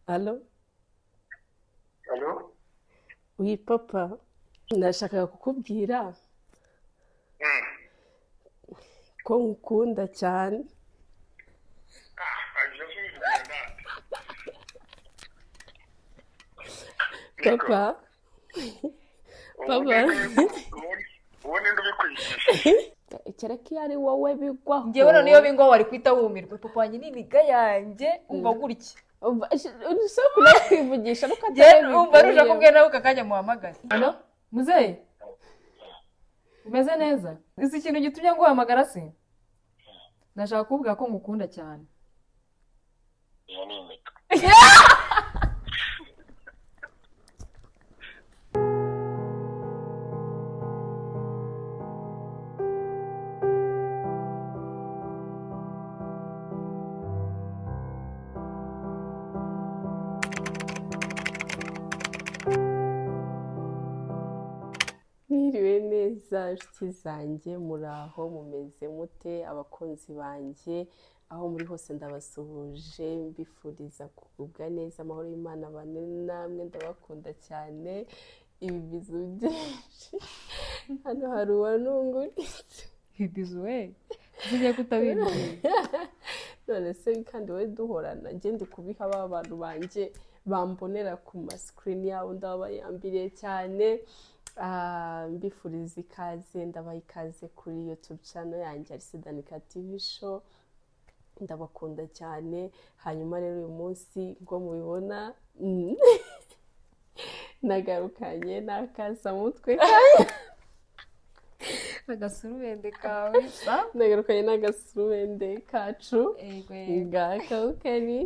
Allô? Allô? Oui, papa. Nashakaga kukubwira ko ngukunda cyane. Niko, Papa, papa. ubu ninde ubikwigishije? Kereka iyo ari wowe bigwaho. njyewe none iyo bingo wari kwita wumirwa papa wanjye ni iniga yanjye umva gutya Ushobora kujya kwivugisha nuko umva arusha kubwira nawe kakanya muhamagare. Hano muzehe umeze neza isi ikintu gitumye nguhamagara se ndashaka kuvuga ko ngukunda cyane. Iyo ni imika. Mwiriwe neza inshuti zanjye, muraho mumeze mute abakunzi banjye, aho muri hose ndabasuhuje mbifuriza kugubwa neza, amahoro y'Imana abane namwe, ndabakunda cyane. Ibi bizu byinshi hano hari uwanunguritse Ibizu we zijya kutabibwiye none se kandi wowe duhorana njye ndi kubiha aba bantu banjye bambonera ku masikirini yabo, ndabayambiriye cyane. Mbifuriza ikaze, ndabaha ikaze kuri YouTube channel yanjye Arisedanika TV show, ndabakunda cyane. Hanyuma rero uyu munsi ngo mubibona nagarukanye n'akasamutwe agasurubende kawe nagarukanye n'agasurubende kacu egwe ngaka ukari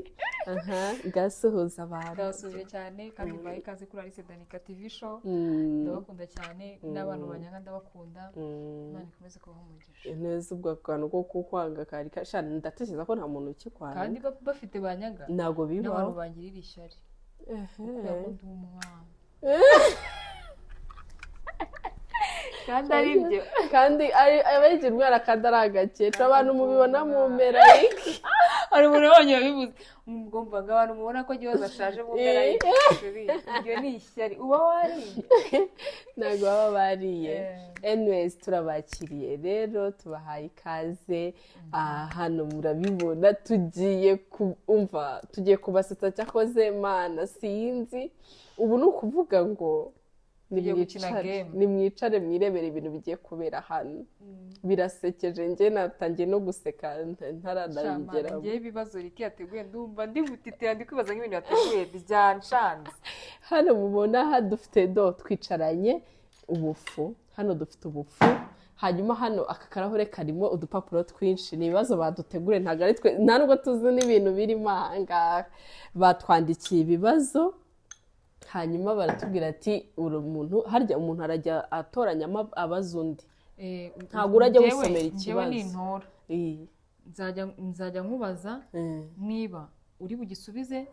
gasuhuza abantu. ndabasuje cyane kandi baye ikaze kuri Arisedanika TV show. Ndabakunda cyane n'abantu banyanga ndabakunda. Imana ikomeze kubaha umugisha. neza ubwo kantu ko kukwanga kari kashana, ndatekereza ko nta muntu ukikwanga Kandi bafite banyaga ntago n'abantu bibaho. bangirira ishyari kubera ko ndi umwana kandi ari byo kandi abayigira umwana kandi ari agakecuru, abantu mubibona mu mpera hari umuntu wabonye wabivuze mugomba ngo abantu mubona ko igihozo ashaje mu mpera y'ishuri iryo ni ishyari uba wariye ntabwo baba bariye. Anyways, turabakiriye rero, tubahaye ikaze. Hano murabibona tugiye kubasetsa cyakoze mana sinzi ubu ni ukuvuga ngo nimwicare mwirebere ibintu bigiye kubera hano. Birasekeje, njye natangiye no guseka ntaranabigeraho. njyewe ibibazo Riki yateguye ndumva ndi gutitira ndi kwibaza nk'ibintu yateguye byanshanze. Hano mubona dufite twicaranye ubufu, hano dufite ubufu, hanyuma hano aka karahure karimo udupapuro twinshi. Ni ibibazo badutegure, ntabwo ari twe, nta nubwo tuzi n'ibintu birimo aha ngaha. Batwandikiye ibibazo hanyuma baratubwira ati harya umuntu arajya atoranyamo abaza undi, ntabwo urajya gusomera ikibazo. Nintora nzajya nkubaza niba uri bugisubize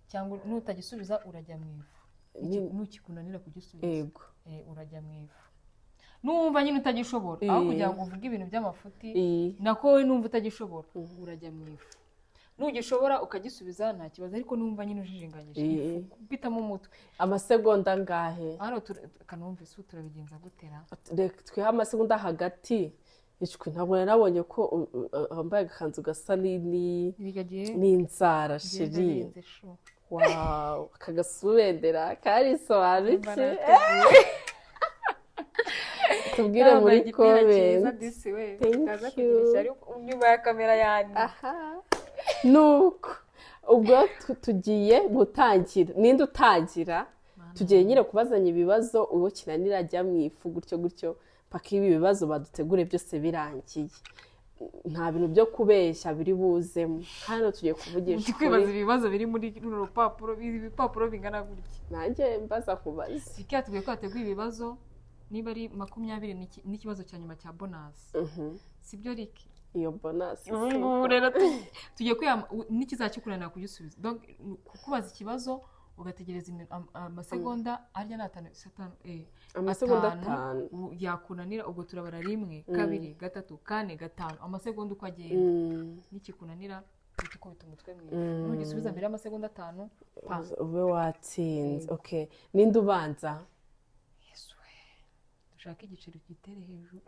cyangwa nutagisubiza urajya mu ifu, nukikunanira kugisubiza urajya mu ifu. Numva nyine utagishobora aho kugira ngo uvuge ibintu by'amafuti nako wowe numva utagishobora urajya mu ifu. Nugishobora ukagisubiza nta kibazo, ariko numva nyine ujijinganyije bitamo umutwe. Amasegonda ngahe hano kanumva isu turabigenza gutera twiha amasegonda hagati. Ntabwo nabonye ko wambaye agakanzu gasa n'inzara sheri. Wow, akagasubendera karisobanutse. Tubwire muri comment. Thank you. Nyuma ya kamera yanjye nuko ubwo tugiye gutangira. Ninde utangira? Tugiye nyine kubazanya ibibazo, uwo kinanira ajya mu ifu, gutyo gutyo paka ibi bibazo badutegure byose birangiye. Nta bintu byo kubeshya biri buzemo. Hano tugiye kuvugisha kwibaza ibibazo biri muri runo rupapuro. Ibipapuro bingana gutya nanjye mbaza kubaza. Riki yatubwiye ko yateguye ibibazo niba ari 20 n'ikibazo cya nyuma cya bonus. Sibyo Riki? Iyo bonus rero tugiye n'ikizakikunanira kugisubiza. Donc kukubaza ikibazo ugategereza amasegonda arya natanu amasegonda 5 yakunanira, ubwo turabara 1 2 3 4 5 amasegonda uko agenda. Nikikunanira uhita ukubita umutwe mu ifu nugisubiza mbere y'amasegonda 5 ube watsinze okay ninde ubanza Yesu dushaka igiceri gitere hejuru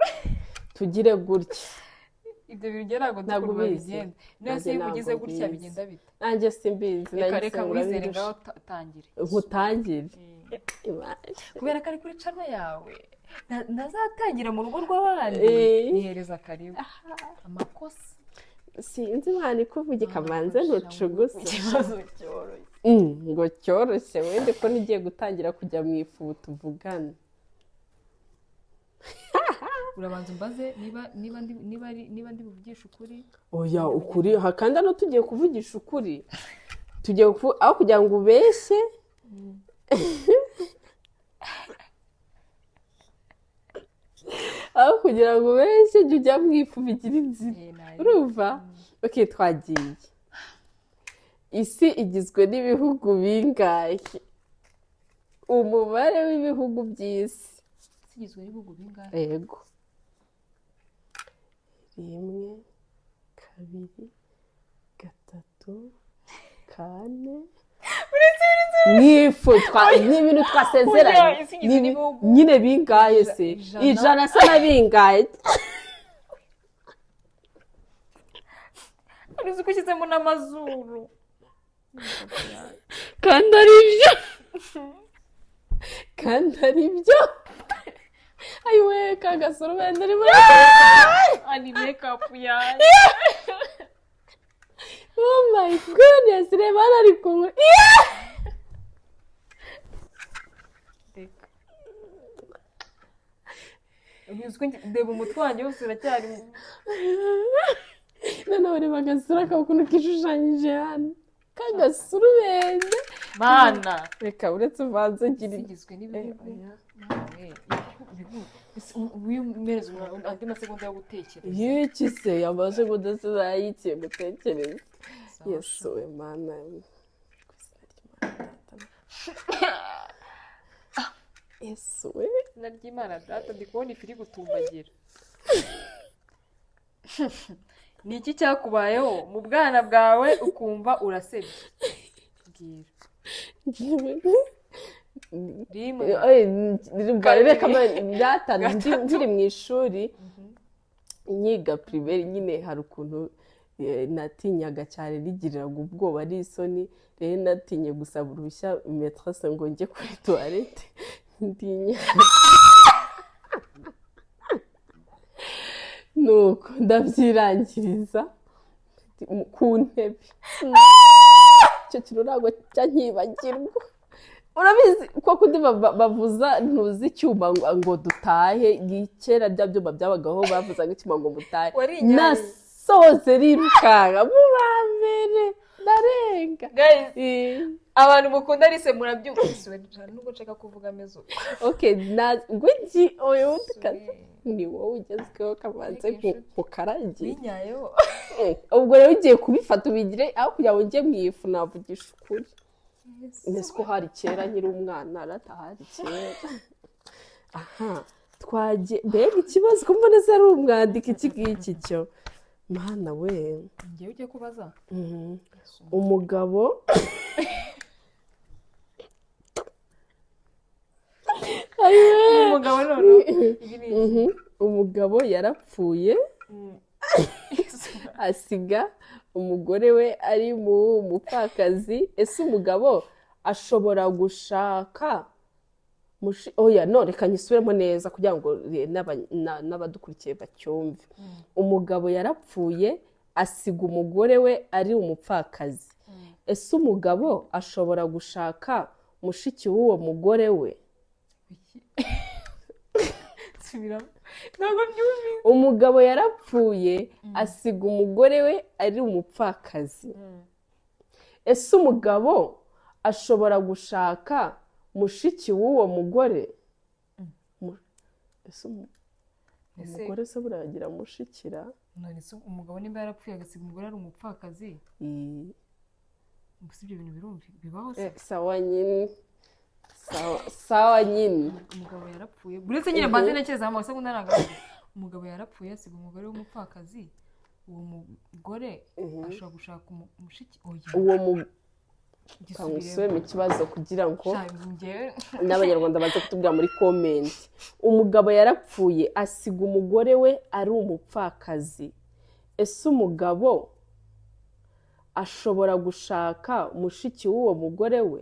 tugire gutya ibyo bigera ngo ntabwo bigenda nese iyo ugize gutya bigenda bite nanjye simbizi reka wizere ngaho tangire nkutangire kubera ko ari kuri channel yawe ntazatangira mu rugo rw'abandi nihereza karibu amakosa sinzi imana ikuvuge kamanze ntucuguse ikibazo cyoroshye ngo cyoroshye wende ko nigiye gutangira kujya mu ifu tuvugana urabanza umbaze niba ndi buvugisha ukuri oya ukuri hakanda no tugiye kuvugisha ukuri tugiye aho kugira ngo ubeshye aho kugira ngo ubeshye jya ujya mu ifu bigira inzira urumva okay twagiye isi igizwe n'ibihugu bingahe umubare w'ibihugu by'isi igizwe n'ibihugu bingahe yego 1 2 3 4 n'ifu n'ibintu twasezeranye nyine bingahe se ijana se na bingahe uzi ko ushyizemo n'amazuru kandi ari byo ayiwe kagasoro wenda ari muri ani makeup yanjye oh my goodness reba ari kumwe ndeba umutwe wanjye wose uracyari noneho reba agasura kawe ukuntu kishushanyije hano kagasura ubende mana reka uretse uvanze gira igizwe n'ibihugu wimereza andi masegonda yo gutekereza y'iki se yamaze kudasozayikiye gutekereza yesu we mana yesu we naryimana data ndi kubona ifi iri gutumbagira ni iki cyakubayeho mu bwana bwawe ukumva urasebye reka nkiri mu ishuri nyiga primaire nyine hari ukuntu natinyaga cyane nigiriraga ubwoba ari isoni rero natinye gusaba uruhushya maîtresse ngo njye kuri toilette ndinya nuko ndabyirangiriza ku ntebe icyo kintu ntabwo cyanyibagirwa urabizi ko kundi bavuza ntuzi icyuma ngo dutahe kera bya byuma byabagaho bavuzaga icyuma ngo mutahe nasoze rirukanga mu bambere ndarenga abantu mukunda arise murabyumvise nubwo nshaka kuvuga ameze uko okay ngwiki oyo ni wowe ugezweho kamanze nkukaragiye binyayeho ubwo rero ugiye kubifata ubigire aho kugira ngo njye mu ifu navugisha ukuri nese ko hari kera nyiri umwana aratahari kera aha twagiye mbega ikibazo ko mbona se ari umwandiko iki ngiki cyo mana we ngewe ugiye kubaza umugabo umugabo yarapfuye asiga umugore we ari mu mupfakazi ese umugabo ashobora gushaka oya no reka nyisubiremo neza kugira ngo n'abadukurikiye bacyumve umugabo yarapfuye asiga umugore we ari umupfakazi ese umugabo ashobora gushaka mushiki w'uwo mugore we umugabo yarapfuye asiga umugore we ari umupfakazi ese umugabo ashobora gushaka mushiki w'uwo mugore ese umugore se buragira mushikira umugabo nimba yarapfuye agasiga umugore ari umupfakazi ibyo bintu bibaho se sawa nyine sawa nyine umugabo yarapfuye buretse nyine mbanze ntekereza mu masegonda ntabwo umugabo yarapfuye asiga umugore w'umupfakazi uwo mugore ashobora gushaka umushiki uwo musubiremo ikibazo kugira ngo n'abanyarwanda baze kutubwira muri komenti. Umugabo yarapfuye asiga umugore we ari umupfakazi, ese umugabo ashobora gushaka mushiki w'uwo mugore we?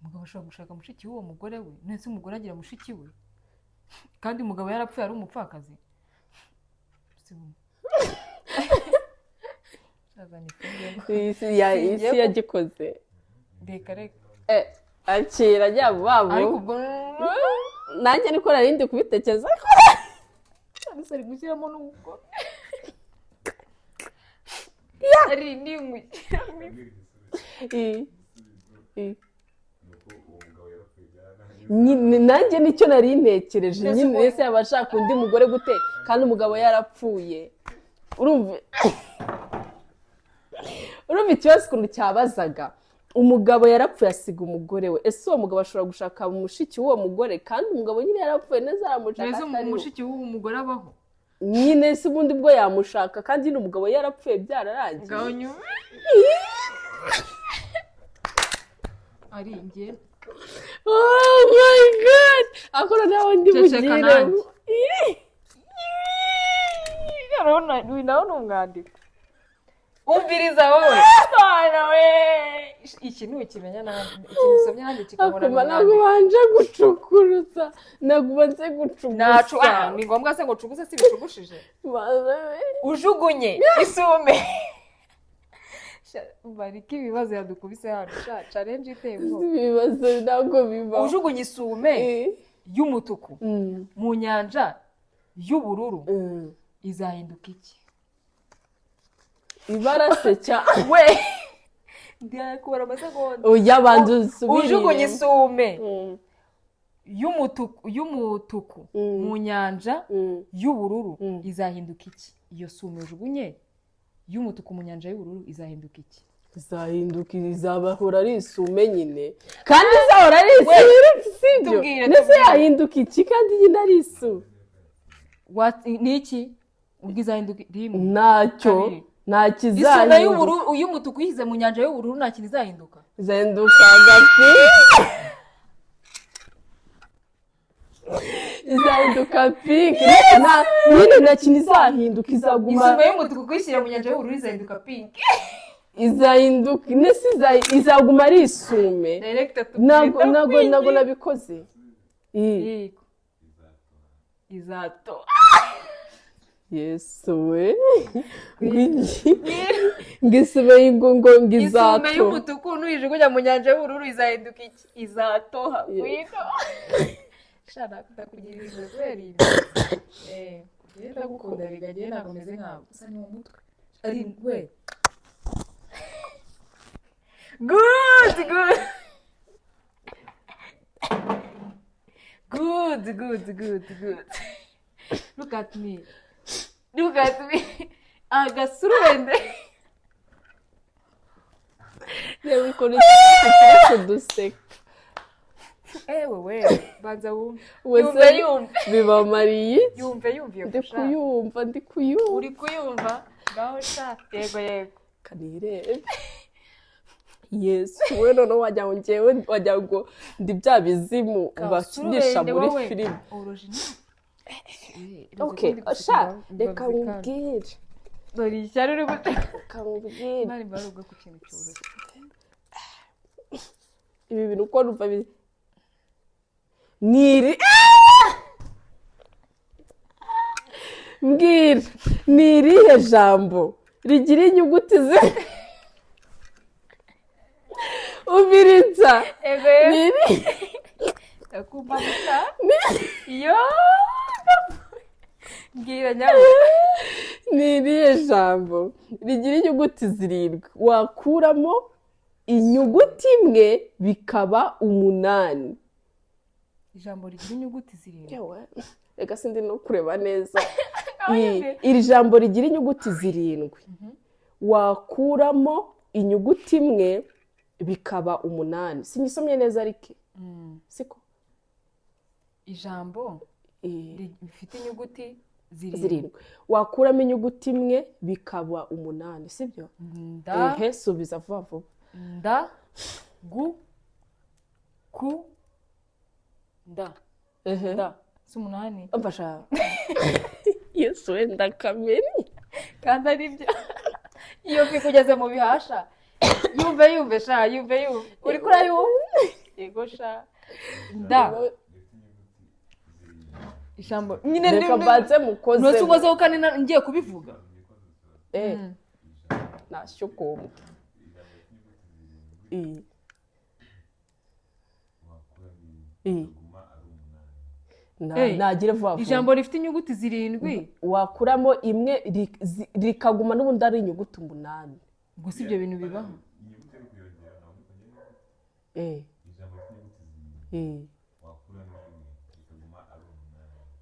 Umugabo ashobora gushaka mushiki w'uwo mugore we? Nese umugore agira mushiki we kandi umugabo yarapfuye ari umupfakazi? Isi yagikoze. Reka akira ajya babo, nanjye niko narindi kubitekereza ari gushyiramo n'umugore ari n'ingwi. Nanjye nicyo nari ntekereje nyine, ese yaba ashaka undi mugore gute kandi umugabo yarapfuye? Urumva ikibazo ukuntu cyabazaga. Umugabo yarapfuye asiga umugore we, ese uwo mugabo ashobora gushaka mushiki w'uwo mugore kandi umugabo nyine yarapfuye neza aramushaka atari we? Mushiki w'uwo mugore abaho nyine, se ubundi bwo yamushaka kandi nyine umugabo yarapfuye byararangiye. ari njye. Oh my god, akora nawe ndi bugire nawe n'umwandiko umviriza wowe nawe ikintu ukimenya ikintu usomye handi kikamura ntabwo banje gucukuruza, ntabwo banze gucugusa. Ni ngombwa se ngo ucuguse si bicugushije? Ujugunye isume bariki ibibazo yadukubise hano challenge itembo. Ibibazo ntabwo biba. Ujugunye isume y'umutuku mu nyanja y'ubururu izahinduka iki? Ibarase cya we ndakubara amasegonda. Oya bandu subirire. Ujugunye isume y'umutuku mu nyanja y'ubururu izahinduka iki? Iyo sume ujugunye y'umutuku mu nyanja y'ubururu izahinduka iki? Izahinduka, izabahora ari isume nyine kandi izahora ari isume, sibyo? Nese yahinduka iki kandi nyine ari isume? Ni iki? Ubwo izahinduka rimwe ntacyo isume y'umutuku yize mu nyanja y'ubururu nta kintu izahinduka. Izahinduka gapi, izahinduka pink. Nyine nta kintu izahinduka, izaguma. Isume y'umutuku kuyishyira mu nyanja y'ubururu izahinduka pink. Izahinduka nese izaguma ari isume. Ntabwo nabikoze. Izato Yesu we ngisume ngo ngizato. Isume y'umutuku nuyijugunya mu nyanja y'ubururu izahinduka iki? Izatoha kwino. Shara kugira ibintu kweri. Ndagukunda bigagiye ntabwo meze nkawe. Usa ni mu mutwe. Ari we. Good. Look at me. Agasuruwende. Reba ukuntu kuduseka. We banza wumve. Yumve bibamariye. Yumve Ndi kuyumva. Uri kuyumva? Ngaho sha. Yego. Kanirebe. Yesu we none wajya ngo ndi bya bizimu bakinisha muri filime. Okay, sha reka ngubwire. Dore ishyari uri Reka ngubwire. Nari baruga ku kintu cyoroshye. Ibi bintu uko numva niri mbwira ni irihe jambo rigira inyuguti ubiriza niri akumbabita yo mbwira nyawe ni irihe jambo rigira inyuguti 7 wakuramo inyuguti imwe bikaba 8? Ijambo rigira inyuguti 7. Yewe reka sindi no kureba neza. Iri jambo rigira inyuguti 7 wakuramo inyuguti imwe bikaba 8. Sinyisomye neza ariko siko ijambo rifite inyuguti zirindwi wakuramo inyuguti imwe bikaba 8 sibyo nda subiza vuba vuba nda gu ku nda nda si 8 amfasha yesu wenda kamere kandi ari byo iyo kugeze mu bihasha yumve sha yumve uri kura yego sha nda ijambo nyine reka mbanze mukoze nose umaze kandi ngiye kubivuga nashyukumva nagire vuba vuba ijambo rifite inyuguti 7 wakuramo imwe rikaguma n'ubundi ari inyuguti 8 gusa ibyo bintu bibaho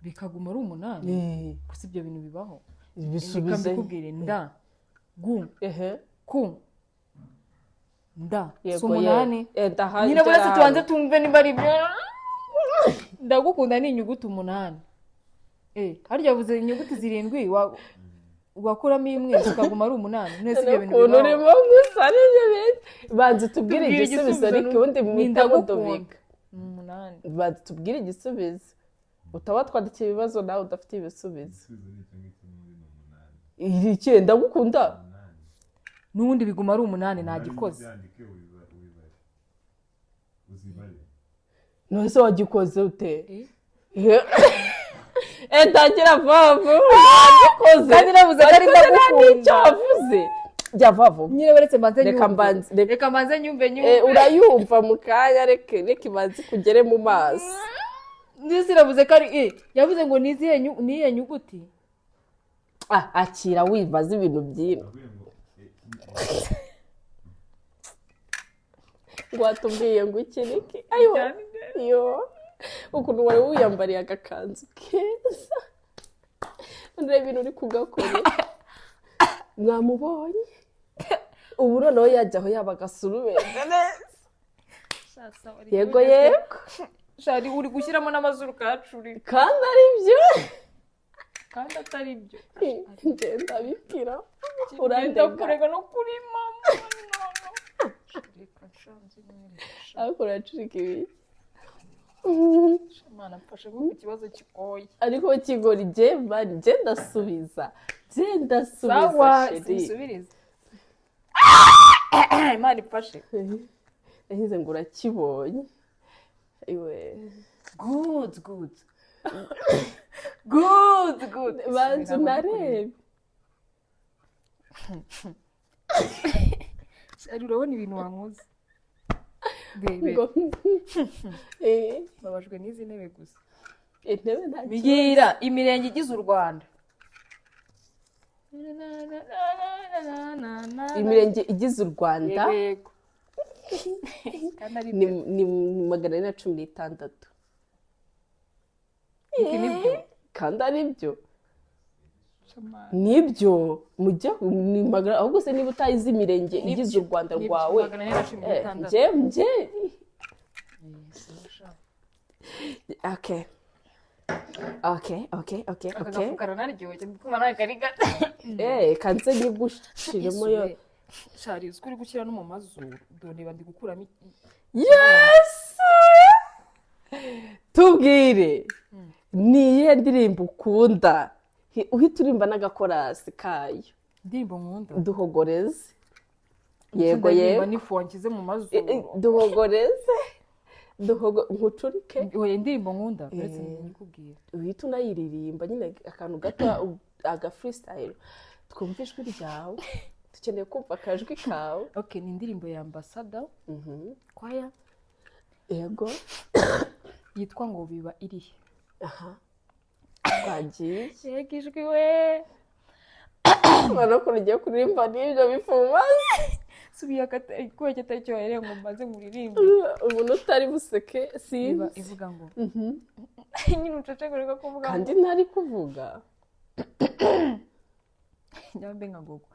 bikaguma ari 8 gusa ibyo bintu bibaho bisubize mbikubwire nda gu ku nda yego 8 nyine bose tubanze tumve niba ari byo ndagukunda ni inyuguti 8 harya yavuze inyuguti 7 wakuramo imwe ukaguma ari 8 nese ibyo bintu bibaho urimo gusa n'ibyo banze tubwire igisubizo ariko ubundi mwitagodobika 8 banze tubwire igisubizo utaba twandikiye ibibazo nawe udafite ibisubizo iri cyenda gukunda n'ubundi biguma ari 8 nagikoze nose wagikoze ute ndagira vavu wagikoze kandi navuze ko ari ndagukunda wavuze jya vavu nyine baretse mbanze reka mbanze nyumve urayumva mu kanya reka ibanze kugere mu maso ndetse navuze ko ari yavuze ngo niye nyuguti akira wibaza ibintu byinshi ngo watubwiye ngo iki niki ayo ukuntu wari wiyambariye agakanzu keza ureba ibintu uri kugakora mwamubonye ubu noneho yajyaho yaba agasurubeza neza yego shari uri gushyiramo n'amazuru kacuri kandi ari byo kandi atari byo ngenda bibwira urandega kurega no kuri mama ariko uracurika ibiki Mana mfashe ku kibazo kigoye ariko kigori genda subiza sawa subiriza Imana ifashe yahize ngo urakibonye iwe good banzu narebe ari urabona ibintu wankoze babajwe n'izi ntebe gusa intebe nta bigira imirenge igize u Rwanda imirenge igize u Rwanda yego ni 416 kandi ari byo nibyo mujya ahubwo se niba utayizi imirenge igize u Rwanda rwawe nje okay akafukara naryoje ndikuma nakari gato kanze nigushiremo yo shari uzuri gushyira no mu mazuru dore bandi gukuramo yes tubwire niye ndirimbo ukunda uhita urimba n'agakorasi kayo ndirimbo nkunda duhogoreze yego n'ifu wangize mu mazuru duhogoreze nkucurike oya indirimbo nkunda uretse nikubwira uhita unayiririmba nyine akantu gato aga freestyle twumva ijwi ryawe dukeneye kumva akajwi kawe okay ni indirimbo ya Ambassador kwaya yego yitwa ngo biba irihe twagiye yego ijwi we ubona ko ugiye kuririmba n'ibyo bifuma subiye kuba kitari cyo yareye ngo mbaze muririmbe umuntu utari buseke siba ivuga ngo nyine ucecegureka kuvuga kandi ntari kuvuga nyambe nka gogo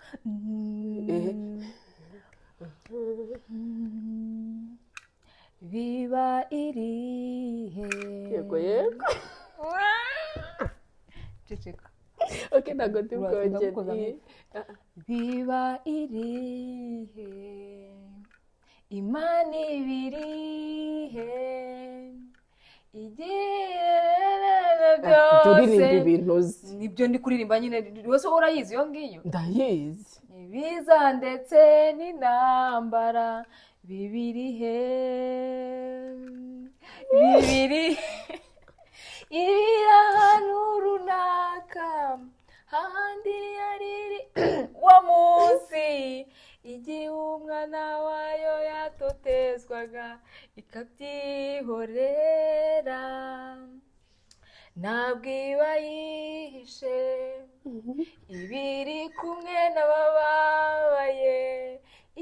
biba irihe yego ceceka Okay, ntabwo ndi bwongere. biba irihe imana ibirihe igihe turirimba ibintu uzi. nibyo ndi kuririmba nyine wese urayizi iyo ngiyo Ndayizi. ibiza ndetse n'intambara bibirihe iri ahantu runaka hahandi yariri wa munsi igihe umwana wayo yatotezwaga ikabyihorera ntabwo iba yihishe ibiri kumwe n'abababaye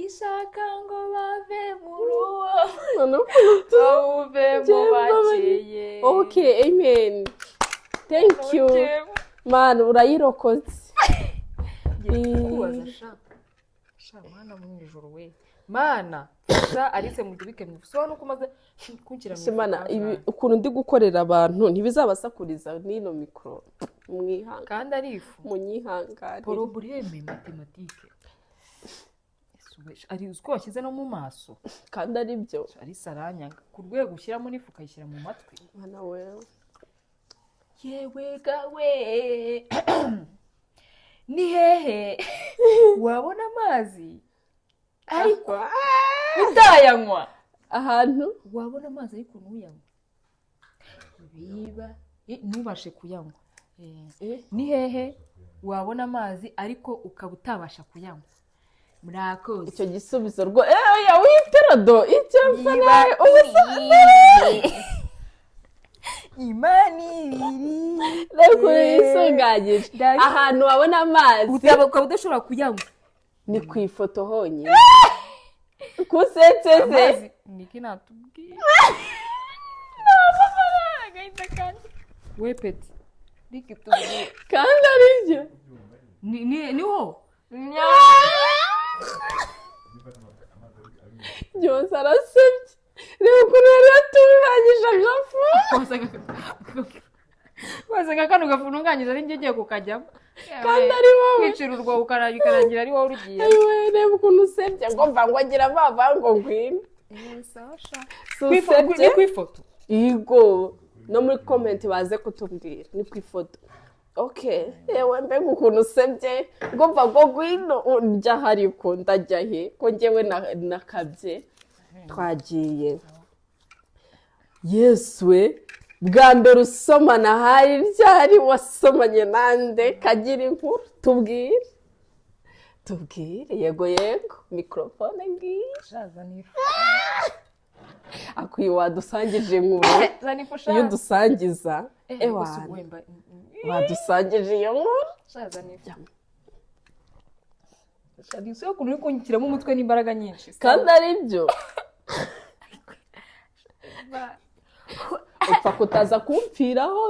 ishaka ngo bave mu rugo bawuvemo bakeye. Okay, amen. Thank you. Man, urayirokotse. kubaza sha mana mu ijoro we mana sha arise mu gibike mu so nuko maze kunkira mu Simana ibi ukuntu ndi gukorera abantu ntibizabasakuriza n'ino mikro. Mwihanga. kandi ari ifu Munyihangane. probleme mathématique ari uzko washyize no mu maso Kandi ari byo. ari saranya ku rwego ushyiramo n'ifu ukayishyira mu matwi. Mana wewe. Yewe gawe ni hehe wabona amazi ariko utayanywa Ahantu wabona amazi ariko ntuyanywa biba ntubashe kuyanywa. Ni hehe wabona amazi ariko ukaba utabasha kuyanywa. Murakoze icyo gisubizo rwo ya witerodo icyo mfa nawe imani ibiri reko yisunganyije ahantu wabona amazi ukaba udashobora kuyanywa ni ku ifoto honyine kusetseze niki natubwiye we peti niki tubwiye kandi ari byo niho byose arasebye reba ukuntu yari yatunganyije agafu wasaga kano gafu ntunganyije ari njye ugiye kukajyamo kandi ari wowe kwicira urwo bikarangira ari wowe urugiye. ayiwe reba ukuntu usebye ngo mva ngo agira vava ngo ngwino ni ku ifoto yego no muri comment baze kutubwira ni ku ifoto. Okay, yewe mbega ukuntu usebye ngo mva ngo ngwino urya hariko ndajya he ko njyewe nakabye twagiye. Yeswe bwa mbere usomana hari ryari wasomanye nande kagira inkuru tubwire yego microphone ngiye akwiye wadusangije inkuru iyo dusangiza wadusangije iyo nkuru shadisi yo kuntu uri kunyikiramo umutwe n'imbaraga nyinshi kandi ari byo upfa kutaza kumpfiraho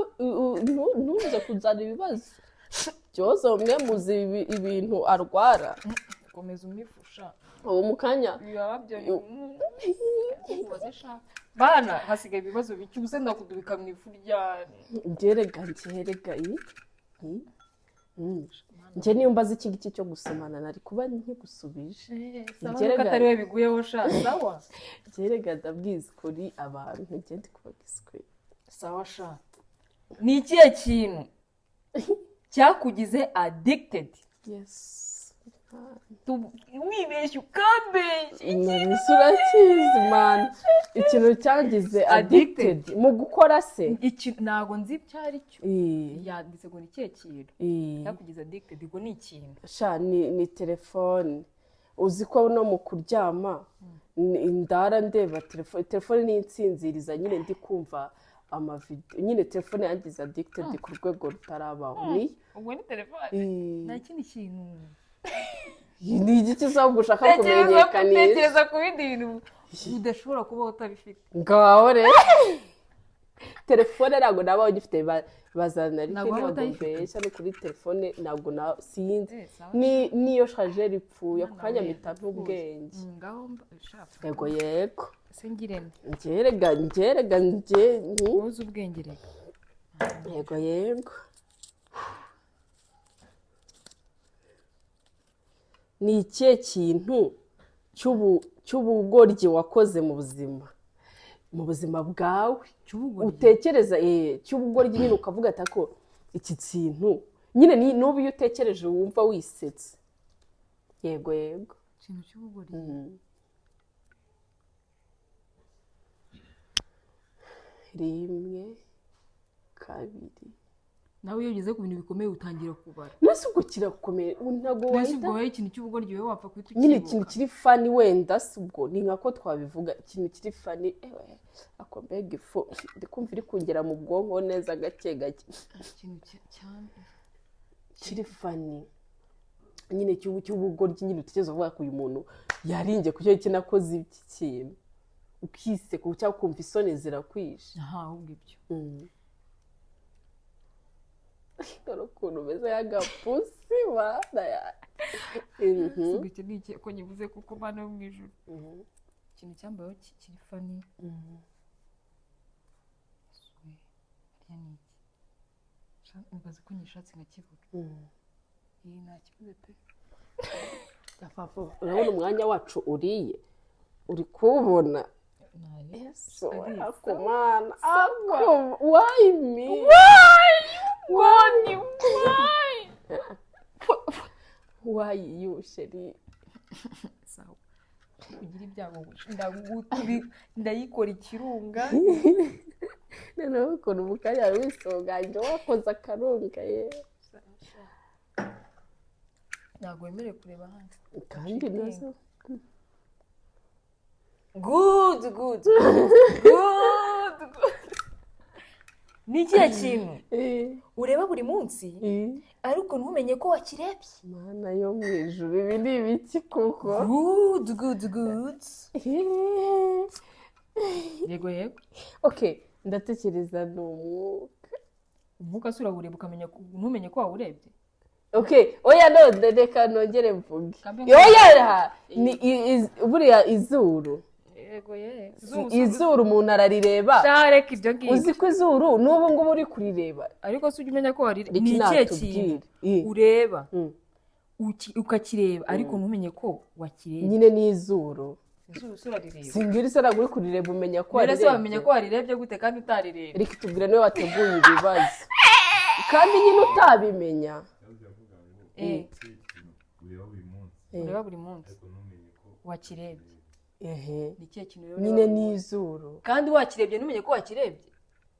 ntuze kuzana ibibazo byose umwe muzi ibintu arwara komeza umwifusha ubu mu kanya bana hasigaye ibibazo bike ubuze ndakudubika mu ifu ryane ngerega njye niyo mbaza iki ngiki cyo gusomana nari kuba nkigusubije sawa katari we biguyeho sha sawa ngerega ndabwiza kuri abantu njye ndi kubagiza kuri sawa sha ni ikihe kintu cyakugize addicted? Yes. Wibeshye ukambeshye Nari urakizi man ikintu cyagize addicted mu gukora se ntago nzi cyari cyo yanditse ngo ni kihe kintu cyakugize addicted ngo ni ikintu sha ni telefone uzi ko no mu kuryama ndara ndeba telefone ni insinziriza nyine ndi kumva amavideo nyine telefone yangize addicted ku rwego rutarabaho ni ubwo ni telefone nta kindi kintu ni igiki uzaba ushaka kumenyekanisha tekereza ku bindi bintu udashobora kuba utabifite ngaho rero telefone ntabwo nabaho gifite bazana ariko ntabwo mbeshya no kuri telefone ntabwo sinzi niyo chargeur ipfuye ako kanya mpita n'ubwenge yego sengirene ngerega woza ubwenge reka yego ni ikihe kintu cy'ubugoryi wakoze mu buzima bwawe utekereza cy'ubugoryi nyine ukavuga ati ko iki kintu nyine n'ubu iyo utekereje wumva wisetse yego ikintu cy'ubugoryi rimwe kabiri nawe iyo ugeze ku bintu bikomeye utangira kubara nese ubwo kirakomeye ntabwo wahita ubwo wowe ikintu cy'ubugoryi wowe wapfa kuhita nyine ikintu kiri fani wenda si ubwo ni nka ko twabivuga ikintu kiri fani ako mbega ifu ndi kumva iri kugera mu bwonko neza gake gake ikintu cyane kiri fani nyine cy'ubugoryi nyine utekereza uvuga ko uyu muntu yaringe ku cyo kinakoze iki kintu ukiseka cyangwa ukumva isoni zirakwishe ahubwo ibyo dore ukuntu umeze y'agapusi bana ubwo icyo ni iki ko nyivuze kuko bana yo mu ijuru ikintu cyambayeho kiri fani hariya ni iki mbaze ko nyishatse nkakivuga iyi nta kibazo pe urabona umwanya wacu uriye uri kuwubona Yesu akumana why me why you sheri sawa kugira ibyago ndayikora ikirunga noneho ukuntu umukanya yawe wisonganje wakoze akarunga ye ntabwo wemerewe kureba hano kandi nazo good ni ikihe kintu ureba buri munsi ariko ntumenye ko wakirebye mana yo mu ijuru ibi ni ibiki koko good yego okay ndatekereza ni umwuka se urawureba ukamenya ntumenye ko wawurebye okay oya no reka nongere mvuge oya buriya izuru izuru umuntu ararireba shareka ibyo ngibyo uzi ko izuru n'ubu ngubu uri kurireba ariko se ujya umenya ko ni ikihe kintu ureba ukakireba ariko ntumenye ko wakirebye nyine ni izuru izuru se urarireba singira isa ntabwo uri kurireba umenya ko warirebye rero se wamenya ko warirebye gute kandi utarirebye reka tubwire niwe wateguye ibibazo kandi nyine utabimenya ureba buri munsi wakirebye nyine ni izuru kandi wakirebye ntumenye ko wakirebye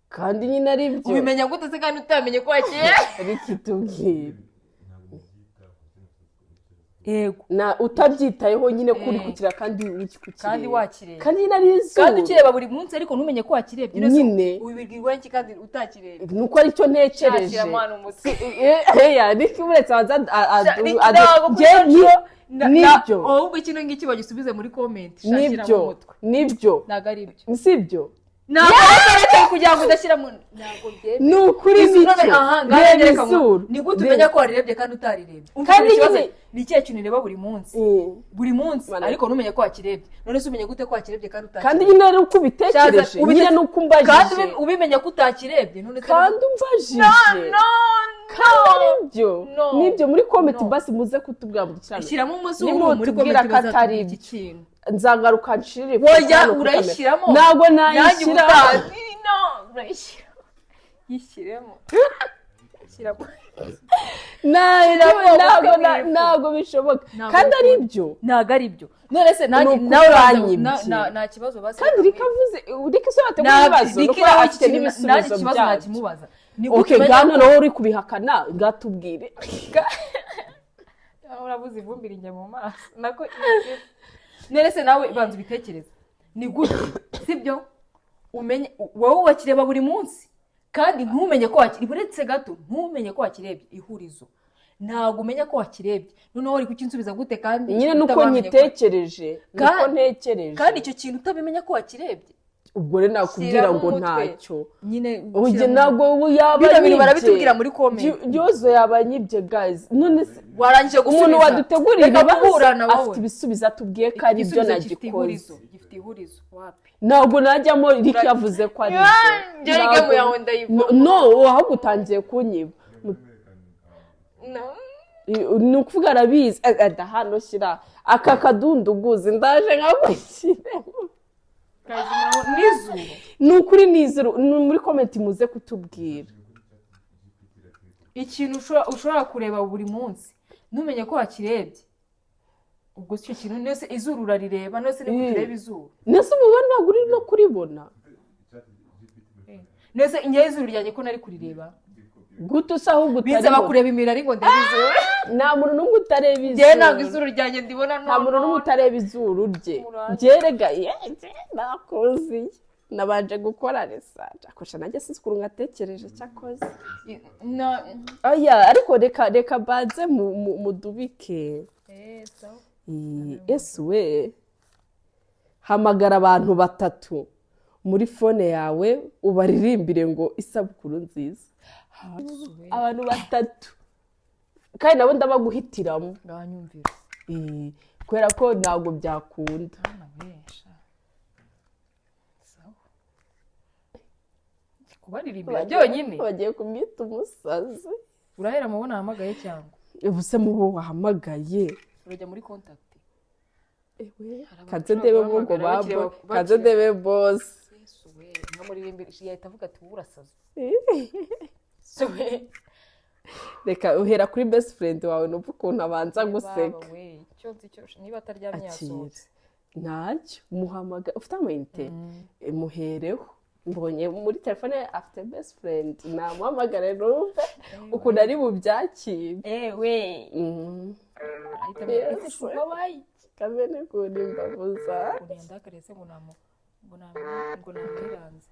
kandi nyine ari byo ubimenya gute se kandi utamenye ko wakirebye ariko itubwire yego utabyitayeho nyine kuri kukira kandi wakirebye kandi nyine ari izuru kandi ukireba buri munsi ariko ntumenye ko wakirebye nyine ubibwirwa iki kandi utakirebye nuko aricyo ntekereje niko uretse nibyo ahubwo kino ngiki bagisubize muri komenti nibyo ntabwo ari ibyo si ibyo ntabwo ari kugira ngo udashyiramo ntabwo byemeye ni ukuri reba izuru ni gute umenya ko warirebye kandi utarirebye kandi nyine ni ikihe kintu ureba buri munsi ariko ntumenye ko wakirebye none se umenye gute ko wakirebye kandi utakirebye kandi nyine ari uko ubitekereje nyine ni uko umbajije kandi ubimenya ko utakirebye kandi umbajije kandi nibyo muri komenti basi muze kutubwira mu gikirano shyiramo umunsi w'umuntu muri komenti bazatubwira iki kintu nzagaruka nshirire woya urayishyiramo ntabwo nayishyiramo yishyiremo ntabwo bishoboka kandi ari byo ntabwo ari byo none se nawe nta kibazo basi kandi rikavuze rikise bateguye ibibazo nuko afite n'ibisubizo byabyo nakimubaza okay gano nawe uri kubihakana ngatubwire urabuze ivumbi rijya mu maso nako none se nawe banza ubitekereza ni gute sibyo umenye wowe wakireba buri munsi kandi ntumenye ko wakirebye uretse gato ntumenye ko wakirebye ihurizo ntabwo umenya ko wakirebye noneho uri kukinsubiza gute kandi nyine nuko nyitekereje nuko ntekereje kandi icyo kintu utabimenya ko wakirebye ubwo rero nakubwira ngo ntacyo nyine ujye ntabwo yaba nyibye barabitubwira muri comment yozo yaba nyibye guys none warangije gusubiza umuntu wadutegurira ibibazo afite ibisubizo atubwiye ko ari byo nagikoze gifite ihurizo wapi ntabwo najyamo Rick yavuze ko ari byo no ahubwo utangiye kunyiba ni ukuvuga arabizi hano shyira aka kadunduguzi ndaje nkagushyiremo n'izuru ni ukuri n'izuru muri komenti muze kutubwira ikintu ushobora kureba buri munsi ntumenye ko wakirebye ubwo icyo kintu nese izuru urarireba nese niba utireba izuru nese umubona ntabwo uri no kuribona nese ingewe izuru ryanjye ko nari kurireba gute usa ahubwo utaribona binsaba kureba imirari ngo ndebe izuru nta muntu n'umwe utareba izuru njyewe ntabwo izuru ryanjye ndibona nta muntu n'umwe utareba izuru rye ryerega nakuziye nabanje gukora research akosha nanjye sinzi ukuntu ngatekereje cyakoze oya ariko reka baze mudubike ese we hamagara abantu 3 muri fone yawe ubaririmbire ngo isabukuru nziza abantu 3 kandi nabo ndabaguhitiramo nganyumvira kubera ko ntabwo byakunda kubaririmbira byonyine bagiye kumwita umusazi urahera mubona ahamagaye cyangwa ubuse mubo wahamagaye urajya muri contact kaze ndebe mugo babo kaze ndebe boss nkamuririmbira yahita avuga ati urasaza reka uhera kuri best friend wawe numva ukuntu abanza guseka niba ataryamye yasohotse ntacyo muhamagara ufite amayinite muhereho mbonye muri telefone afite best friend namuhamagare numve ukuntu ari bubyakire kamene kuri mbabuza ndakarese ngo namwiranze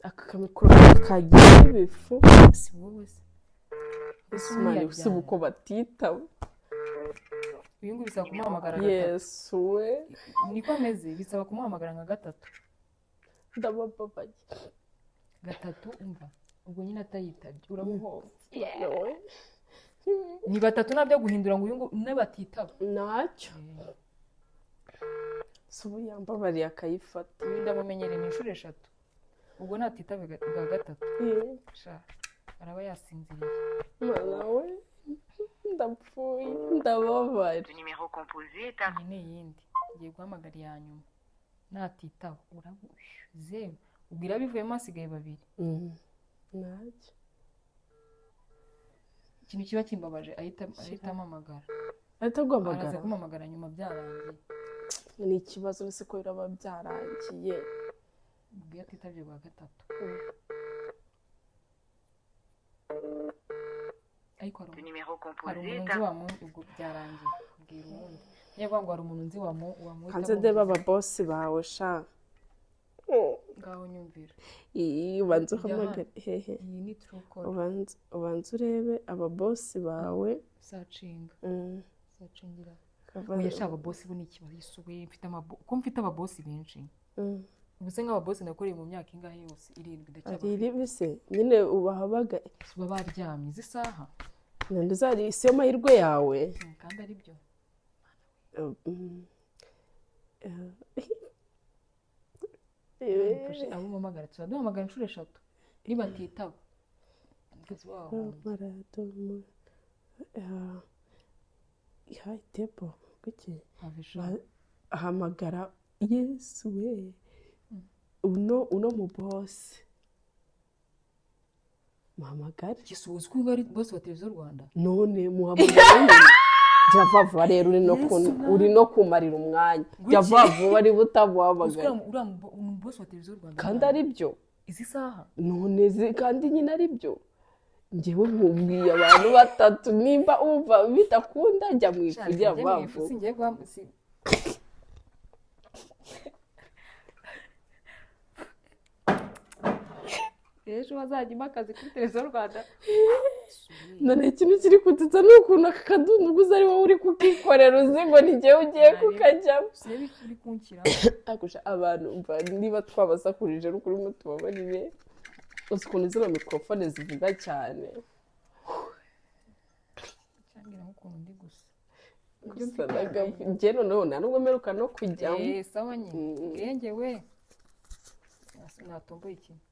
aka kamikoro kagiye ibifu si wowe se Ismail si uko batitaba uyu nguyu bisaba kumuhamagara yesu we niko ameze bisaba kumuhamagara nka 3 ndabababaye 3 umva ubwo nyine atayitabye uramuhombye ni 3 nabyo guhindura ngo uyu nguyu nabatitaba ntacyo subu yambabariye akayifata ndamumenyereye ni inshuro 3 ubwo natitabe bwa 3 sha araba yasinziriye mwana we ndapfuye ndababara numéro composé est ni yindi ngiye guhamagara ya nyuma natitaba urabuze ubwira bivuyemo asigaye 2 ntacyo ikintu kiba kimbabaje ahita amamagara ahita guhamagara araza kumamagara nyuma byarangiye ni ikibazo nese ko biraba byarangiye ubwo atitabye bwa 3 ariko hari umuntu nzi wamuntu ubwo byarangiye ubwira uwundi niba ngo hari umuntu nzi wamuhita hanze ndeba ababosi bawe sha ngaho nyumvira ubanza uhamagare hehe iyi ni true call ubanza urebe ababosi bawe sacingira oya sha ababosi bo ni ikibazo yisubiye mfite ababosi benshi ubuse nk'ababosi nakoreye mu myaka ingahe yose 7 ndacyaba ari bise nyine ubahabaga baba baryamye isaha nande zari siyo mahirwe yawe kandi ari byo abo mpamagara duhamagara inshuro 3 nibatitaba ihayitepo kuki ahamagara yesu we uno mu boss muhamagara yesu uzwi ngo ari boss wa televiziyo Rwanda none muhamagara javavu rero uri no kumarira umwanya javavu ari butabuhamagara uriya boss wa televiziyo Rwanda kandi ari byo izi saha none kandi nyine ari byo njyewe nkubwiye abantu 3 nimba umva bitakunda njya mwifugira bavu singiye guhamsi ejo wazajya akazi kuri televiziyo Rwanda none ikintu kiri kutitsa n'ukuntu aka kadunduguza ari wowe uri kukikorera uzi ngo ni njyewe ugiye kukajyamo uri kunshyira akusha abantu niba twabasakurije n'ukuri mutubabarire uzi ukuntu zino mikrofone zivuga cyane cyangwa nk'ukuntu ndi gusa njye noneho nta nubwo mperuka no kujyamo sawa nyine ngewe natomboye ikintu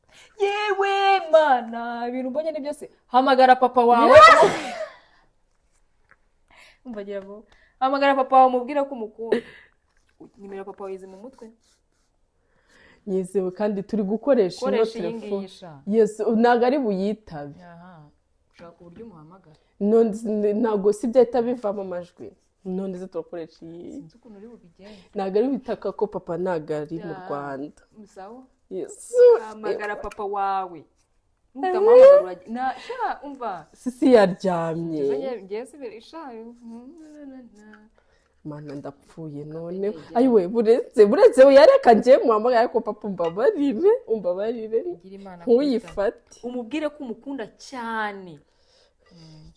yewe mana ibintu mbonye ni byose hamagara papa wawe umva agira vuba hamagara papa wawe umubwire ko umukunda nimero ya papa wize mu mutwe yizewe kandi turi gukoresha ino koresha iyi telefone ngiyi sha yes ntabwo ari buyitabe aha ushaka uburyo umuhamagara ntabwo si byahita bivamo amajwi none se turakoresha iyi sinzi ukuntu uri bubigenze ntabwo ari bitaka ko papa ntabwo ari mu Rwanda musawa yes hamagara papa wawe utamuhamagara na sha umva sisi yaryamye ngiye sibira sha mana ndapfuye none ayiwe buretse yareka njye muhamagara ko papa umbabarire gira imana ntuyifate umubwire ko umukunda cyane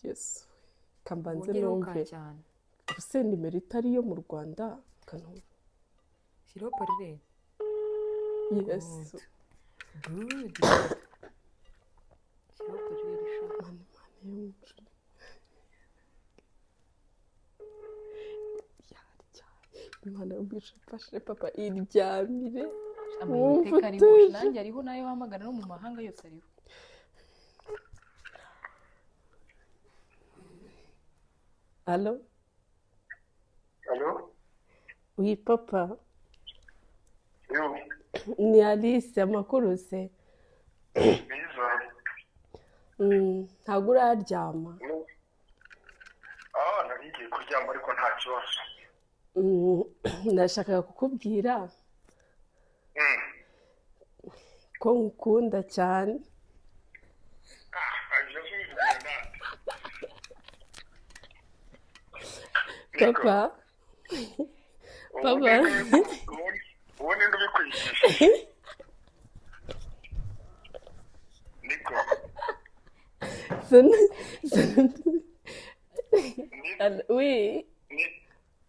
yes kambanze numve cyane ubuse nimero itari yo mu Rwanda kanumva shiro parire yes good shiro parire sha Imana ubishafashe papa iryamire amayiteka ariho nanjye ariho nayo hamagara no mu mahanga yose ariho Allo Allô? oui papa Yo, ni Alice amakuru se biza. ntabwo uraryama Nari ngiye kuryama ariko nta kibazo. nashakaga kukubwira ko nkukunda cyane papa papa Uwo ninde ubikwigisha? Niko. oui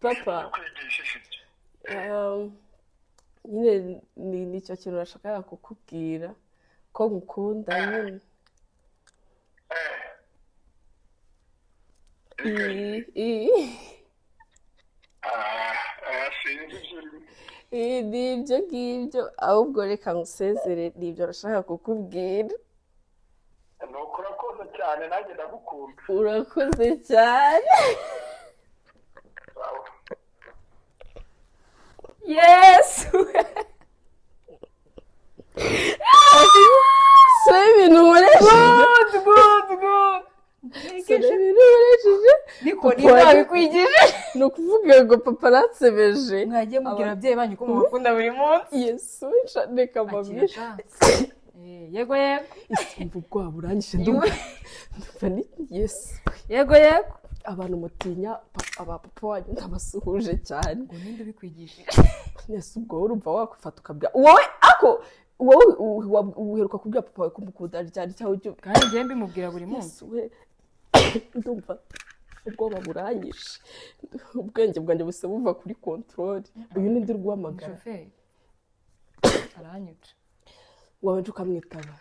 papa nyine nicyo kintu nashakaga kukubwira ko nkukunda nyine ni ibyo ngibyo ahubwo reka ngusezere ni ibyo nashaka kukubwira Nuko urakoze cyane nanjye ndagukunda. urakoze cyane yesu so ibintu nkoresheje good so ibintu nkoresheje niko niba bikwigije ni ukuvuga ngo papa aransebeje mwagiye mubwira ababyeyi banyu ko mubakunda buri munsi yesu reka mbabwire yego yego isimba ubwoba burangije ndumva ni yesu yego yego abantu mutinya abapapa wanyu ndabasuhuje cyane ngo ninde ubikwigisha yesu ubwo urumva wakwifata ukabwira wowe uheruka kubwira papa wawe ko umukunda cyane cyangwa icyo kandi njyewe mbimubwira buri munsi we ndumva ubwoba buranyishe ubwenge bwanjye busa buva kuri kontorori uyu ni ndi guhamagara shoferi aranyica wawe ukamwitaba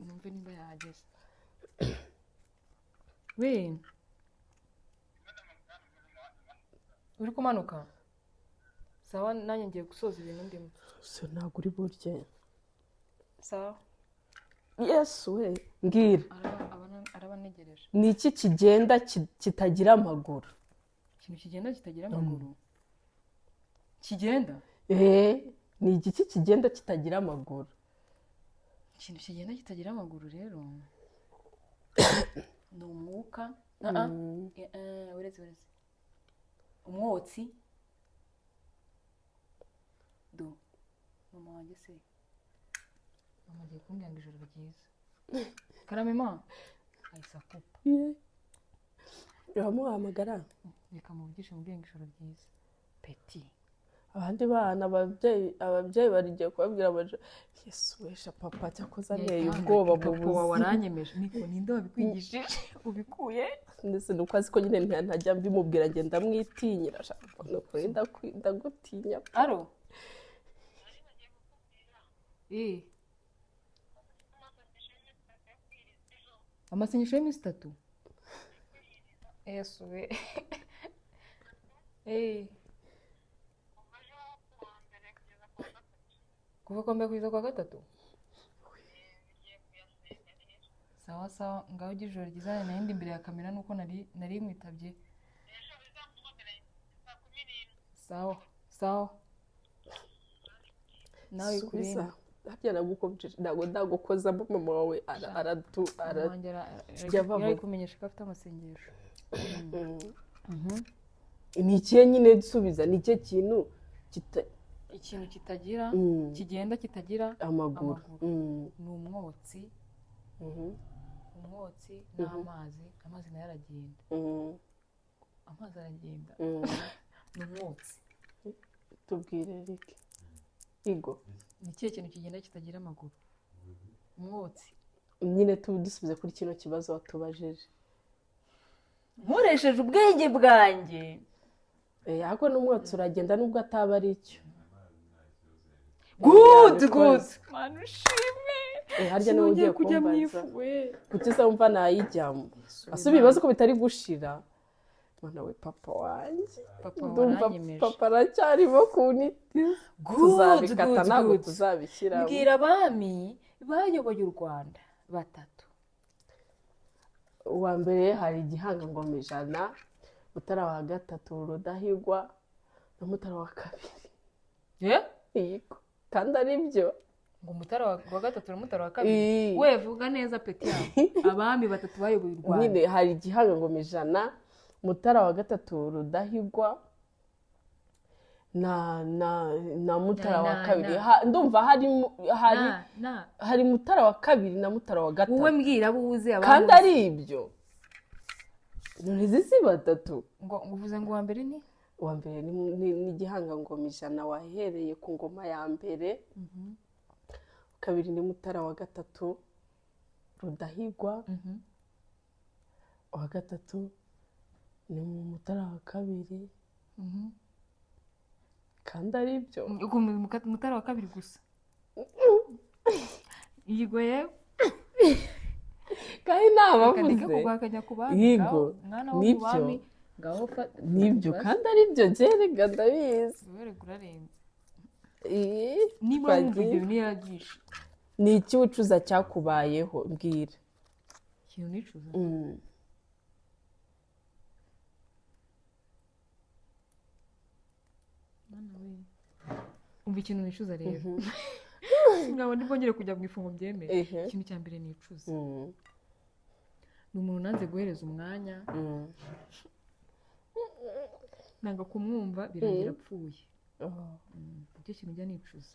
numve nimba yahageze we uri kumanuka sawa nanjye ngiye gusoza ibintu ndimo so ntabwo uri burye sawa yesu we mbwira arabanegereje ni iki kigenda kitagira amaguru ikintu kigenda kitagira amaguru kigenda ni igiki kigenda kitagira amaguru ikintu kigenda kitagira amaguru rero ni umwuka uretse umwotsi mama wanjye se mama agiye kumbwira ngo ijoro ryiza karamema ahise akupa uramuhamagara reka muvugishe mubwire ngo ijoro ryiza peti abandi bana ababyeyi barigiye kubabwira yesu wesha papa cyakoze anteye ubwoba mu papa wawe aranyemeje niko ninde wabikwigishije ubikuye ndetse nuko azi ko nyine ntajya mbimubwira ngenda mwitinyira nukuri ndagutinya aro amasengesho y'iminsi 3 yesu we kuva kwa mbere kugeza kwa 3 sawa sawa ngaho ujya ijoro ryiza nahindi imbere ya kamera nuko nari mwitabye sawa nawe kurinde harya nagukomeje ntabwo ndagukozamo mama wawe yari kumenyesha ko afite amasengesho ni ikihe nyine dusubiza ni ikihe kintu ikintu kitagira kigenda kitagira amaguru ni umwotsi amazi nayo aragenda ni umwotsi tubwire rike igo ni ikihe kintu kigenda kitagira amaguru umwotsi nyine dusubize kuri kino kibazo watubajije nkoresheje ubwenge bwanjye ariko n'umwotsi uragenda nubwo ataba ari cyo good manu ushime harya niba ugiye kumbaza kuki se wumva nayijyamo asuba ibibazo ko bitari gushira mwana we papa wanjye papa aracyarimo kunitiza tuzabikata ntabwo tuzabishyiramo mbwira abami bayoboye u Rwanda batatu uwa mbere hari Gihanga Ngoma ijana Mutara wa gatatu Rudahigwa na Mutara wa kabiri yego kandi ari byo ngo Mutara wa gatatu na Mutara wa kabiri we vuga neza peti yawe abami batatu bayoboye u Rwanda nyine hari Gihanga Ngoma ijana Mutara wa gatatu Rudahigwa na Mutara wa kabiri ndumva hari Mutara wa kabiri na Mutara wa gatatu wowe mbwira buze abandi kandi ari ibyo none si batatu ngo uvuze ngo uwa mbere ni Gihanga Ngoma ijana wahereye ku ngoma ya mbere kabiri ni Mutara wa gatatu Rudahigwa wa gatatu ni Mutara wa kabiri kandi ari ibyo Mutara wa kabiri gusa yego yewe kandi nabavuze yego nibyo kandi ari byo jerega ndabizi niba wumva ibyo ntiyagisha ni iki ucuza cyakubayeho mbwira ikintu nicuza umva ikintu nicuza rero ngabo ntibongere kujya mu ifungo byemeye ikintu cya mbere nicuza ni umuntu nanze guhereza umwanya nanga kumwumva birangira apfuye icyo kintu njya nicuza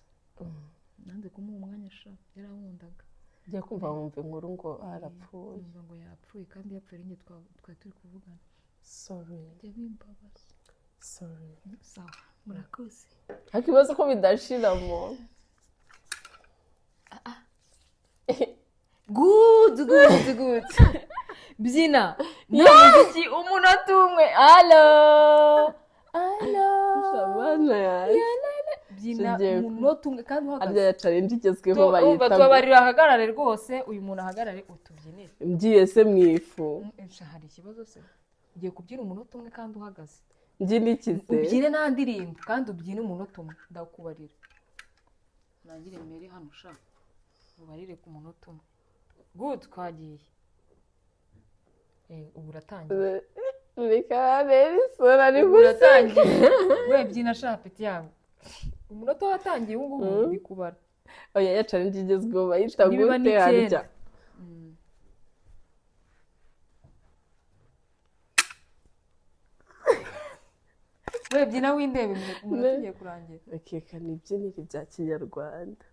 nanze kumuha umwanya ashaka yarankundaga njya kumva wumva inkuru ngo arapfuye ngo yapfuye kandi yapfuye ari njye twari turi kuvugana sorry njya bimbabaza sorry sawa murakoze ariko ibibazo ko bidashiramo good byina nta muziki umunota umwe alo shabana byina umunota umwe kandi uhagaze harya ya challenge igezweho bayita tubabarira ahagarare rwose uyu muntu ahagarare utubyinire ngiye se mu ifu hari ikibazo se ugiye kubyina umunota umwe kandi uhagaze ngiye ubyine nta ndirimbo kandi ubyine umunota umwe ndakubarira nangire mbere hano ushaka ubarire ku munota umwe good twagiye ubu uratangiye reka rero isura ari uratangiye we byina shaka peti yawe umunota watangiye ubu ngubu bikubara oya ya challenge igezweho bayita gute harya we byina windebe umunota ugiye kurangira akeka ni ibyinire bya kinyarwanda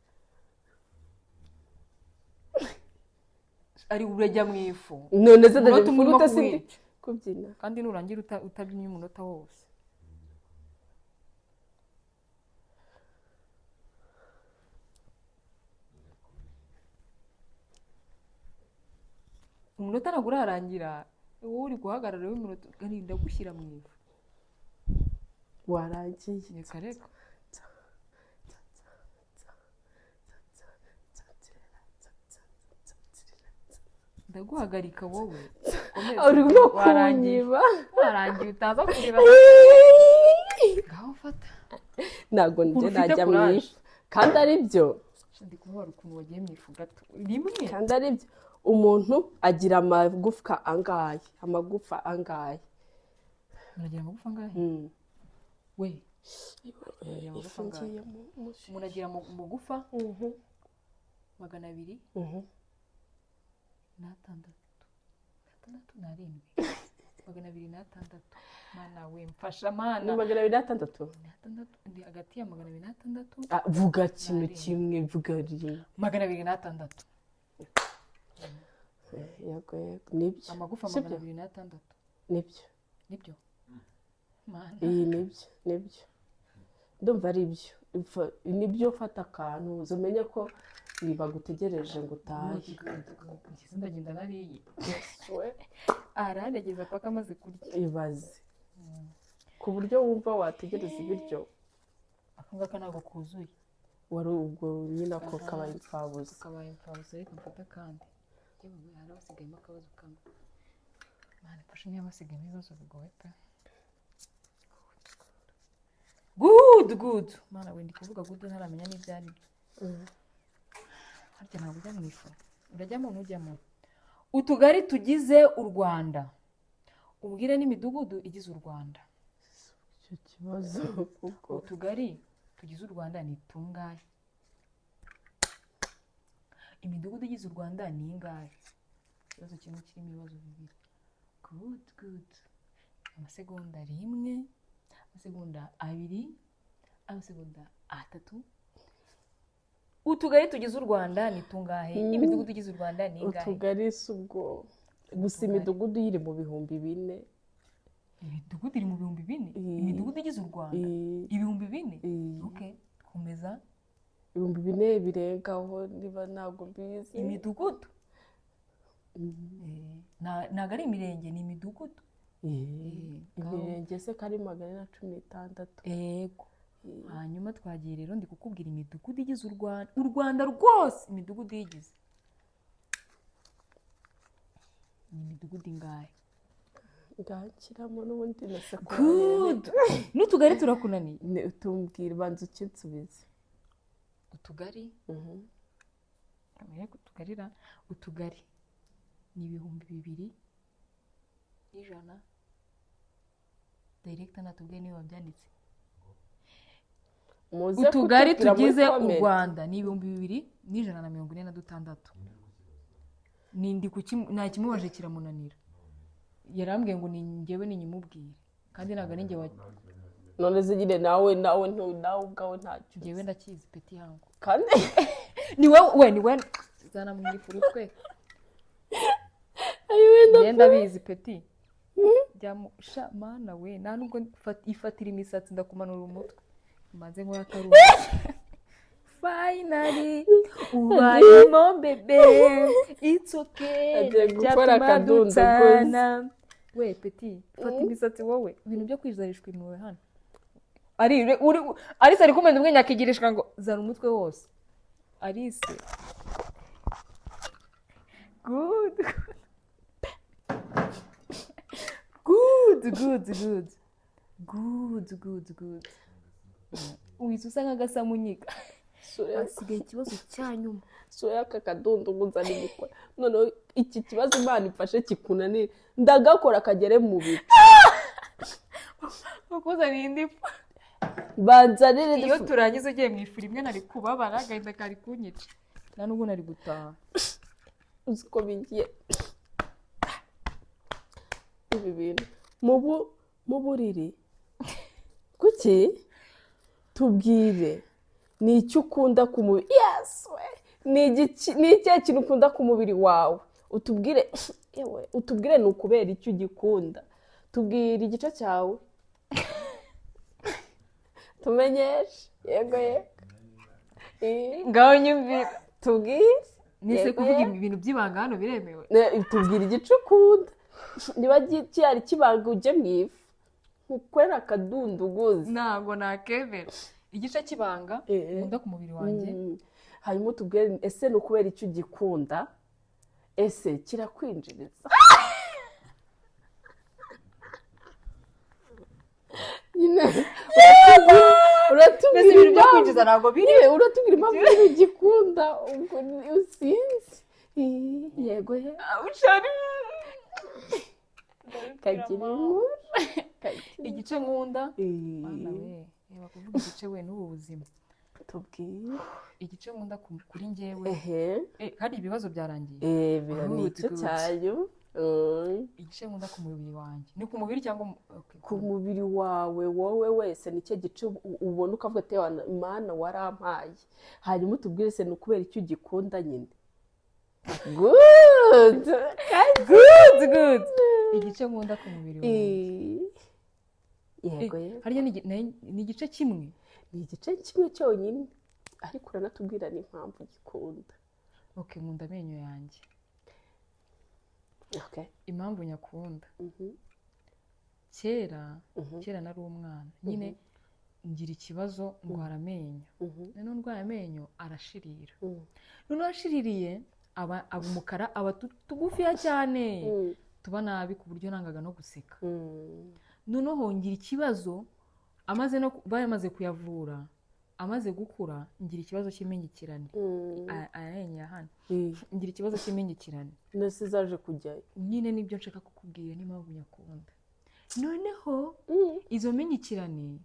ari urajya mu ifu none se ndaje kuruta sindi kubyina kandi nurangira utabyinye umunota wose umunota ntabwo urarangira wowe uri guhagarara w'iminota ugarinda gushyira mu ifu warangiye reka reka ndaguhagarika wowe urimo kunyiba warangiye utaza kureba ngaho fata ntabwo njye najya mu ifu kandi ari byo ndi kubona ukuntu wagiye mu ifu gato rimwe kandi ari byo umuntu agira amagufwa angahe uragira amagufa angahe we amagufa angahe? ngiye mu umuntu agira mugufa 200 n'atandatu 206 mana we mfasha mana ni 206 ndi hagati ya 206 vuga kintu kimwe vuga rimwe 206 yego nibyo amagufa 206 nibyo mana nibyo ndumva ari byo nibyo fata akantu uzamenye ko bagutegereje ngo utahe ndagenda nariye arandageza paka amaze kurya ibaze ku buryo wumva wategereza ibiryo akangaka ntabwo kuzuye wari ubwo nyine ako kabaye imfabusa ariko mfata kandi yewe hari abasigayemo akabazo kamwe mana mfashe niba basigayemo ibibazo bigoye pe good mana we ndi kuvuga good ntaramenya n'ibyo ari byo harya ntabwo ujya mu ifu urajyamo ntujyamo utugari tugize u Rwanda ubwire n'imidugudu igize u Rwanda icyo kibazo kuko utugari tugize u Rwanda ni tungahe imidugudu igize u Rwanda ni ingahe ikibazo kimwe kirimo ibibazo bibiri good amasegonda 1 amasegonda 2 amasegonda 3 utugari tugize u Rwanda ni tungahe imidugudu igize u Rwanda ni ingahe utugari subwo gusa imidugudu iri mu 4,000 imidugudu iri mu 4,000 imidugudu igize u Rwanda 4,000 okay komeza 4,000 birengaho niba ntabwo mbizi imidugudu ntabwo ari imirenge ni imidugudu imirenge se kari 116 yego hanyuma twagiye rero ndi kukubwira imidugudu igize u Rwanda rwose imidugudu yigize ni imidugudu ingahe ngakiramo n'ubundi nasako good n'utugari turakunaniye tumbwira banza ukinsubize utugari kamere kutugarira utugari ni 2,200 director natubwiye niba byanditse utugari tugize u Rwanda ni 2,146 nindi nta kimubaje kiramunanira yarambwiye ngo ni njyewe ninyimubwire kandi ntabwo ari njye none zigire nawe ubwawe ntacyo njyewe ndakizi peti yangu kandi ni we zana mu ifurutwe ngenda bizi peti byamusha mana we nta nubwo ifatira imisatsi ndakumanura umutwe maze nkora akaruhuko finally ubayemo bebe it's okay gukora akadundo we peti fata imisatsi wowe ibintu byo kwizarishwa imwe hano Alice ari kumenya ubwenge akigirishwa ngo zana umutwe wose Alice good uwize usa nk'agasamunyika hasigaye ikibazo cya nyuma soya aka kadondo nguza ni gukora none iki kibazo Imana ifashe kikunanira ndagakora kagere mu bice bakuzaniye indi banzanire iyo turangiza ugiye mu ifuri imwe nari kubabara agahinda kari kunyica nta nubwo nari gutaha uziko bigiye ibi bintu mu buriri kuki tubwire ni icyo ukunda ku mubiri yes we ni ikihe kintu ukunda ku mubiri wawe utubwire ni ukubera icyo ugikunda tubwire igice cyawe tumenyeshe yego ngaho nyumvira tubwire nise kuvuga ibintu by'ibanga hano biremewe tubwire igice ukunda niba cyari kibanga ujye mu ifu ukorera akadunduguzi ntabwo nakemera igice kibanga nkunda ku mubiri wanjye hanyuma utubwire ese ni ukubera icyo ugikunda ese kirakwinjiriza uratubwira ibintu byo kwinjiza ntabwo biri uratubwira impamvu ugikunda ubwo usinzi yego kagira inkuru igice nkunda reba kuvuga igice we n'ubu buzima tubwire igice nkunda kuri njyewe hari ibibazo byarangiye biranicyo cyayo igice nkunda ku mubiri wanjye ni ku mubiri cyangwa ku mubiri wawe wowe wese nicyo gice ubona ukavuga ati mana warampaye hanyuma utubwire se ni ukubera icyo ugikunda nyine good igice nkunda ku mubiri wanjye yego hariya ni igice kimwe ni igice kimwe cyonyine ariko uranatubwira n'impamvu gikunda nkunda amenyo yanjye okay. impamvu nyakunda kera nari umwana nyine ngira ikibazo ndwara amenyo noneho ndwaye amenyo arashirira noneho ashiririye aba umukara aba tugufiya cyane tuba nabi ku buryo nangaga no guseka noneho ngira ikibazo bamaze kuyavura amaze gukura ngira ikibazo cy'imingikirane ayanya hano ngira ikibazo cy'imingikirane nese zaje kujyayo nyine nibyo nshaka kukubwira n'impamvu nyakunda noneho izo mingikirane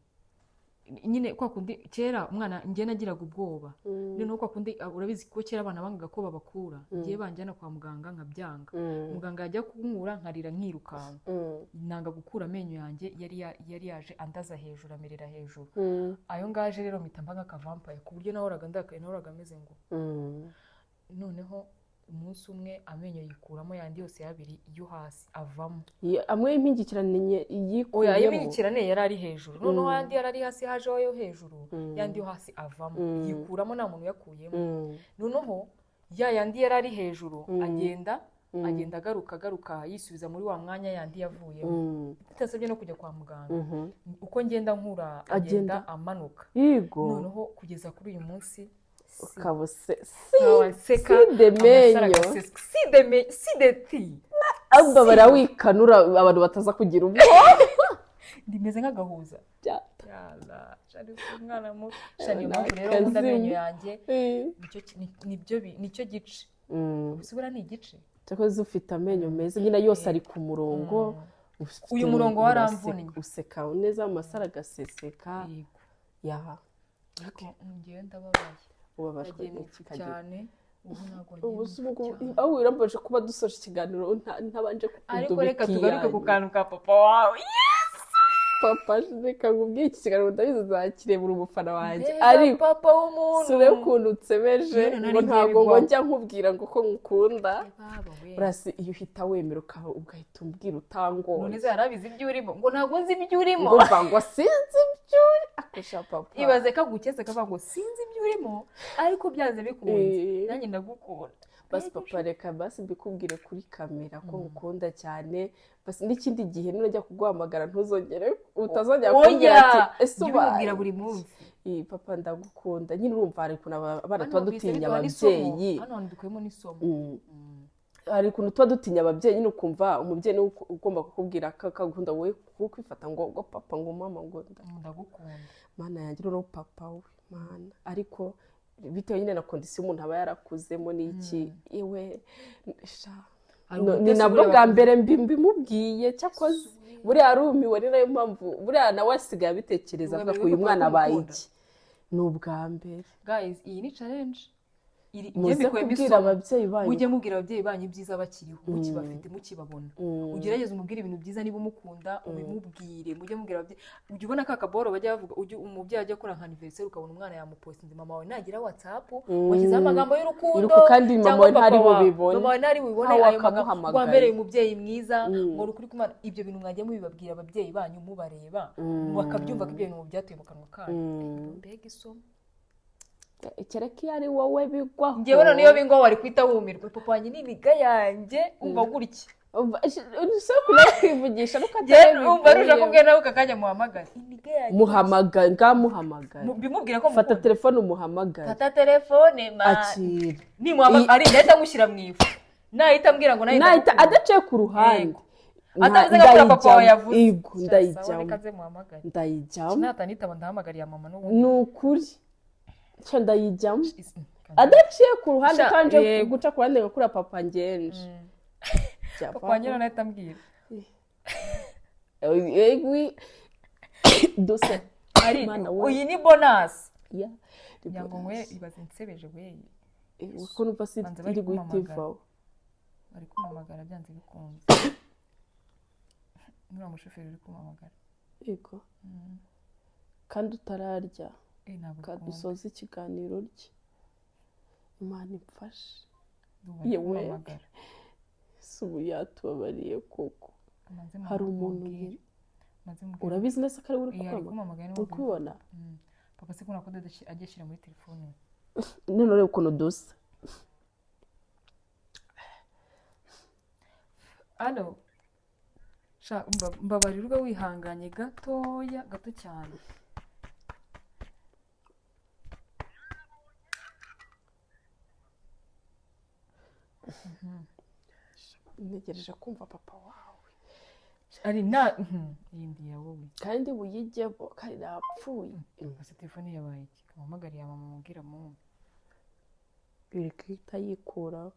nyine kwa kundi kera umwana njye nagiraga ubwoba noneho kwa kundi urabizi ko kera abana bangaga ko babakura ngiye banjyana kwa muganga nkabyanga muganga yajya kunkura nkarira nkirukanka nanga gukura amenyo yanjye yari yaje andaza hejuru amerera hejuru ayo ngaje rero mpita mba nk'akavampaye ku buryo nahoraga ndakaye nahoraga ameze ngo noneho umunsi umwe amenyo yikuramo yandi yose yabiri yo hasi avamo amwe y'impingikirane yikuyemo impingikirane yari ari hejuru noneho yandi yari ari hasi hajeho yo hejuru yandi yo hasi avamo yikuramo nta muntu yakuyemo noneho yandi yari ari hejuru agenda agaruka yisubiza muri wa mwanya yandi yavuyemo bitasabye no kujya kwa muganga uko ngenda nkura agenda amanuka noneho kugeza kuri uyu munsi ukabuse sideti aba barawikanura abantu bataza kugira ubwoba ndimeze nk'agahuza umwana muto niyo mpamvu rero nkunda amenyo yanjye nicyo gice ubusibura ni igice cyakoze ufite amenyo meza nyine yose ari ku murongo uyu murongo waramvunye useka neza amasaro agaseseka ariko ngewe ndababaye ubabajwe cyane aho wirambaje kuba dusoje ikiganiro ntabanje kukudubikiya ariko reka tugaruke ku kantu ka papa wawe papa reka ngubwiye iki kiganiro ndabizi uzakirebura umufana wanjye ariko papa w'umuntu sure ukuntu utsebeje ngo ntabwo ngo njya nkubwira ngo ko ngukunda urasi iyo uhita wemera ugahita umbwira utangoye none se yarabizi ibyo urimo ngo ntabwo nzi ibyo urimo ngo sinzi ibyo uri akusha papa ibaze kagukeze kavuga ngo sinzi ibyo urimo ariko byanze bikunze nanjye ndagukunda basi papa reka basi mbikubwire kuri kamera ko ngukunda cyane basi n'ikindi gihe nujya kuguhamagara ntuzongere utazongera kumbwira ati ese ubwira buri munsi papa ndagukunda nyine urumva hari ukuntu abana tuba dutinya ababyeyi hano dukuyemo n'isomo hari ukuntu tuba dutinya ababyeyi nyine ukumva umubyeyi niwe ugomba kukubwira akagukunda wowe kwifata ngo papa ngo mama ngo ndagukunda mana yanjye rero papa we mana ariko bitewe nyine na kondisiyo umuntu aba yarakuzemo n'iki iwe ni nabwo bwa mbere mbimubwiye cyakoze buriya arumiwe ni nayo mpamvu buriya nawe asigaye abitekereza avuga ko uyu mwana abaye iki ni ubwa mbere guys iyi ni challenge muze kubwira ababyeyi banyu mujye mubwira ababyeyi banyu ibyiza bakiriho mukibafite mukibabona ugerageze umubwire ibintu byiza niba umukunda ubimubwire mujye mubwira ababyeyi ujye ubona ka kaboro bajya bavuga umubyeyi ajya akora nka anniversaire ukabona umwana yamupostinze mama wawe nagira WhatsApp washyizeho amagambo y'urukundo kandi mama wawe ntari bubibone mama wawe ntari bubibone ayo magambo wambereye umubyeyi mwiza ngo ukuri kumana ibyo bintu mwajya mubibabwira ababyeyi banyu mubareba bakabyumva ko ibyo bintu byatuye mu kanwa kanyu mbega isomo kereka iyo ari wowe bigwaho ngewe none iyo bingwaho wari kwita wumirwe papa wanjye ni iniga yanjye umva gutya ushobora kujya kwivugisha n'ukatareba umva arusha kubwira nawe ukakajya muhamagara iniga yanjye muhamagara ngamuhamagara bimubwira ko fata telefone umuhamagara fata telefone akira nimuhamagara ari ndahita mushyira mu ifu nahita ambwira ngo nahita adaciye ku ruhande atavuze ko papa wawe yavuze ndayijyamo natanitaba ndahamagariye mama n'ubundi ni ukuri cyo ndayijyamo adaciye ku ruhande kanje guca ku ruhande ngakura papa ngenje papa wanjye nahita ambwira dose ari Mana we. iyi ni bonasi ya kugira ngo we ibaze nsebeje we uko numva si Banza bari iri guhita kumpamagara. ivaho bari kumamagara byanze bikunze nuriya mushoferi uri kumamagara yego kandi utararya ntabwo kandi usoza ikiganiro rye Imana imfashe bari yewe. kumamagara si ubu yatubabariye koko Maze hari umuntu mubwire. Maze mubwire. urabizi neza ko ari we uri Ari kukwamagara kumamagara uri kubibona papa se kuna kode ajya ashyira muri telefone none ureba ukuntu dusa alo sha mbabarira ube wihanganye gatoya gato cyane ntegereje kumva papa wawe ari na yindi ya wowe kandi buyijyemo kandi napfuye ese telefone yabaye iki kamuhamagariye mama mubwira mu iri kwita yikuraho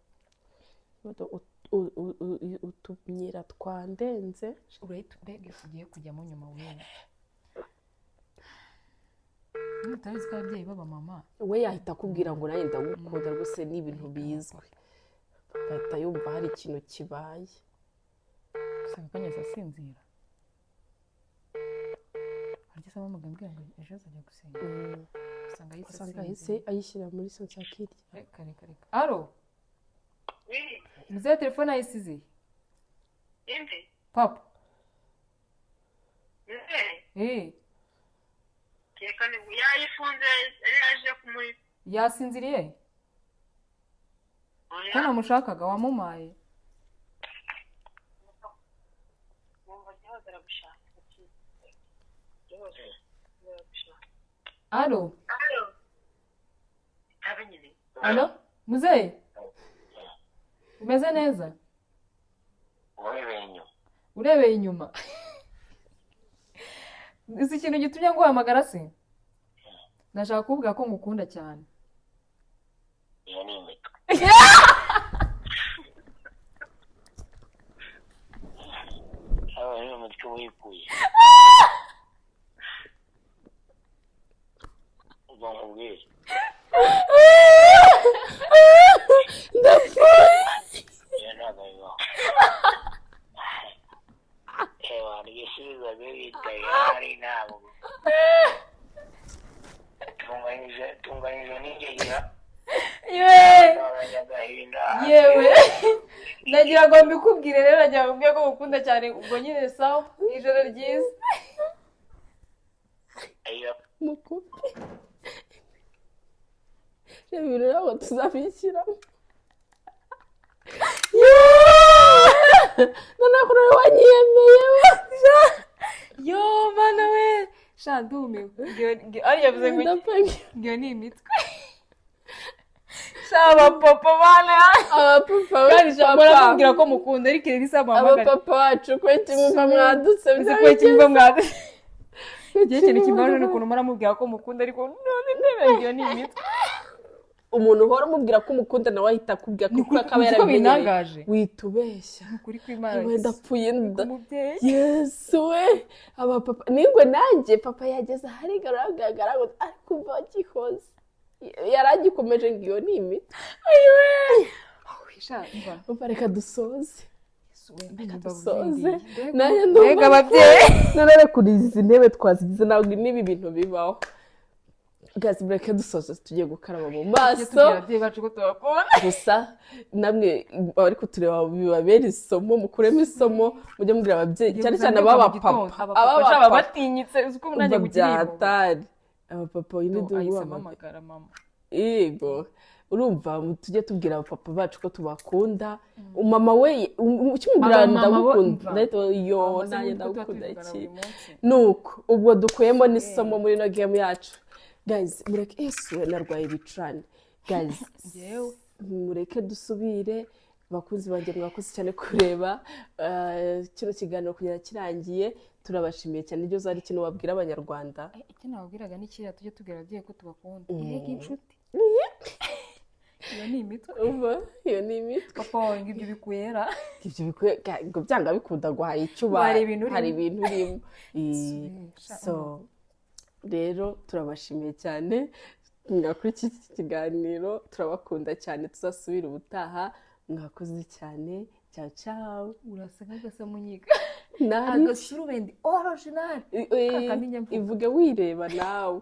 utumyira twandenze urahita urege ugiye kujyamo nyuma wewe utabizi ko ababyeyi baba mama we yahita akubwira ngo nanjye ndagukunda rwose ni ibintu bizwi ahita yumva hari ikintu kibaye usanga kanyeze asinzira harya se bamugambira ngo ejo azajya gusenga usanga ahise ayishyira muri sonsakirya reka alo muzehe telefone ayisize indi papa keka ni yayifunze yari yaje kumuri yasinziriye ko namushakaga wamumaye alo alo muzehe umeze neza urebeye inyuma uzi ikintu gitumye nguhamagara se ndashaka kuvuga ko ngukunda cyane iyo ni imitwe aba ni umutwe wikuye ubwo nkubwire ndapfuye iyo ntabwo bibaho abantu bisubiza bitaye hari ntabwo tunganyije n'ingegera yewe nagira ngo mbikubwire rero nagira ngo mbwire ko ngukunda cyane ubwo nyine sawa ijoro ryiza mukupe reba ibintu ntabwo tuzabishyiramo noneho kuri wowe wanyiyemeye yo mana we sha ndumiwe ari yavuze ngo ngiyo ni imitwe sha abapapa bana abapapa kandi shobora kubwira ko mukunda ariko iri isa muhamagara abapapa bacu kweti mwumva mwadutse kweti mwumva mwadutse igihe kintu kimbaje n'ukuntu muramubwira ko mukunda ariko none ngiyo ni imitwe umuntu uhora umubwira ko umukunda nawe ahita akubwira ko akaba yarabimenyereye witubeshya ukuri kw'Imana wenda apfuye umubyeyi yesu we abapapa ningwe nanjye papa yageze ahari garagaragara ngo ari kumva gihoze yaragikomeje ngo iyo ni imiti ayiwe umva reka dusoze nanjye ndumva ababyeyi none kuri izi ntebe twazigize ntabwo n'ibi bintu bibaho gazi mureke dusoze tugiye gukaraba mu maso gusa namwe bari kutureba bibabera isomo mukuremo isomo mujye mubwira ababyeyi cyane cyane abapapa batinyitse uzi ko najya byatari abapapa nyine duhamagara mama yego urumva tujye tubwira abapapa bacu ko tubakunda mama we ukimubwira ndagukunda yo nanjye ndagukunda iki nuko ubwo dukuyemo n'isomo muri no game yacu guys mureke yesu narwaye ibicurane guys mureke dusubire bakunzi banjye mwakoze cyane kureba kino kiganiro kugera kirangiye turabashimiye cyane ibyo zari kino wabwira abanyarwanda icyo nababwiraga ni kiriya tujye tubwira ababyeyi ko tubakunda yego inshuti iyo ni imitwe iyo ni imitwe papa wawe ngo ibyo bikwera ibyo bikwiye ngo byanga bikunda guhaye icyo hari ibintu urimo so rero turabashimiye cyane kuri iki kiganiro, turabakunda cyane, tuzasubira ubutaha. Mwakoze cyane, ciao ciao. urasa nk'agasamunyiga Nari agasurubendi original ivuge wireba nawe.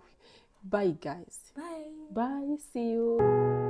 Bye guys. bye Bye, see you.